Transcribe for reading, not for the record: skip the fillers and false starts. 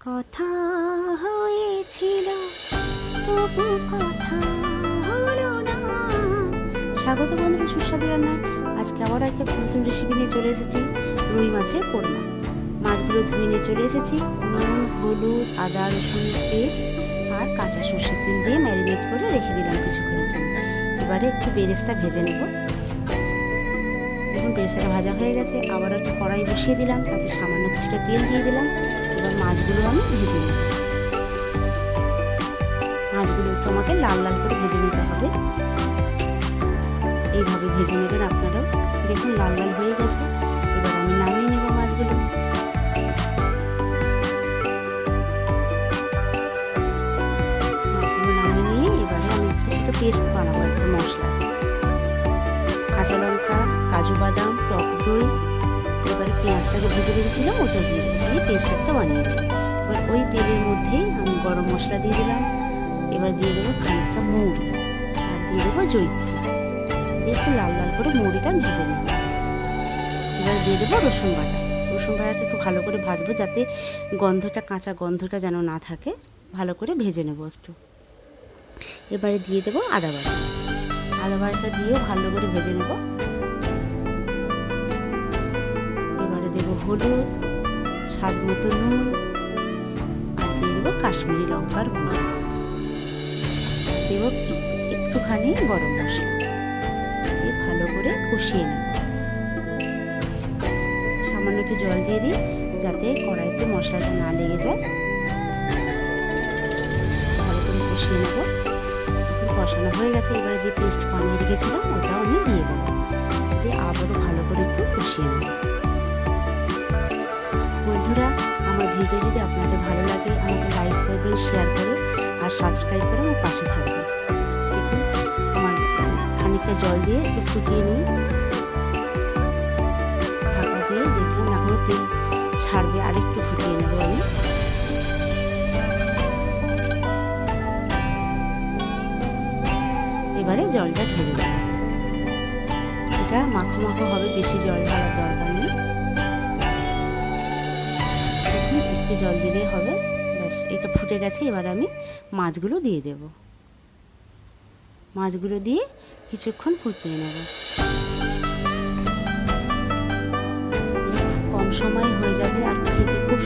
কথা হয়েছিল তবু কথা হলো না। স্বাগত বন্ধুরা সুস্বাদু রান্নায়। আজকে আবার একটা নতুন রেসিপি নিয়ে চলে এসেছি, রুই মাছের কোরমা। মাছগুলো ধুয়ে নিয়ে চলে এসেছি। নুন, হলুদ, আদা রসুন পেস্ট আর কাঁচা সর্ষের তেল দিয়ে ম্যারিনেট করে রেখে দিলাম কিছুক্ষণের জন্য। এবারে একটু বেরেস্তা ভেজে নেব। দেখুন বেরেস্তাটা ভাজা হয়ে গেছে। আবার একটা কড়াই বসিয়ে দিলাম, তাতে সামান্য কিছুটা তেল দিয়ে দিলাম। এবার মাছগুলো আমি ভেজে নেব। মাছগুলো একটু আমাকে লাল লাল করে ভেজে নিতে হবে। এইভাবে ভেজে নেবেন আপনারাও। দেখুন লাল লাল হয়ে গেছে। এবার আমি নামিয়ে নেব মাছগুলো। মাছগুলো নামিয়ে নিয়ে এবারে আমি কিছুটা পেস্ট বানাবো, একটা মশলা, কাঁচা লঙ্কা, কাজু বাদাম, টক দই, এবারে পেঁয়াজটাকে ভেজে রেখেছিলাম ওটা দিয়ে দেবো, দিয়ে পেস্ট একটা বানিয়ে দেবো। এবার ওই তেলের মধ্যেই আমি গরম মশলা দিয়ে দিলাম। এবার দিয়ে দেবো খানিকটা মৌরি আর দিয়ে দেবো জয়িত্রী। দিয়ে একটু লাল লাল করে মৌরিটা ভেজে নেব। এবার দিয়ে দেবো রসুন বাটা। রসুন বাটাটা একটু ভালো করে ভাজবো, যাতে গন্ধটা, কাঁচা গন্ধটা যেন না থাকে। ভালো করে ভেজে নেব একটু। এবারে দিয়ে দেবো আদা বাটা। আদা বাটাটা দিয়েও ভালো করে ভেজে নেব। এবারে দেবো হলুদ, স্বাদ মতো নুন আর দিয়ে দেবো কাশ্মীরি লঙ্কার গুঁড়ো। দেবো একটুখানি গরম মশলা দিয়ে ভালো করে কষিয়ে নেব। সামান্য একটু জল দিয়ে দিই, যাতে কড়াইতে মশলাটা না লেগে যায়। ভালো করে কষিয়ে নেব। কষানো হয়ে গেছে। এবারে যে পেস্ট বানিয়ে রেখেছিলাম ওটাও আমি দিয়ে দেবো। দিয়ে আবারও ভালো করে একটু কষিয়ে নেব। বন্ধুরা, আমার ভিডিও যদি আপনাদের ভালো লাগে আমাকে লাইক করবেন, শেয়ার করে আর সাবস্ক্রাইব করে আমার পাশে থাকবেন। দেখুন আমার খানিকটা জল দিয়ে একটু ফুটিয়ে নিই। ঢাকা দিয়ে দেখলাম এখনও তেল ছাড়বে, আরেকটু ফুটিয়ে নেব আমি। এবারে জলটা ঢেলে দেব। এটা মাখো মাখো হবে, বেশি জল ঢালার দরকার নেই। দেখুন একটু জল দিলেই হবে। ব্যাস, এটা ফুটে গেছে। এবার আমি মাছগুলো দিয়ে দেব। মাছগুলো দিয়ে কিছুক্ষণ ফুটিয়ে নেব। কম সময়ে হয়ে যাবে আর খেতে খুব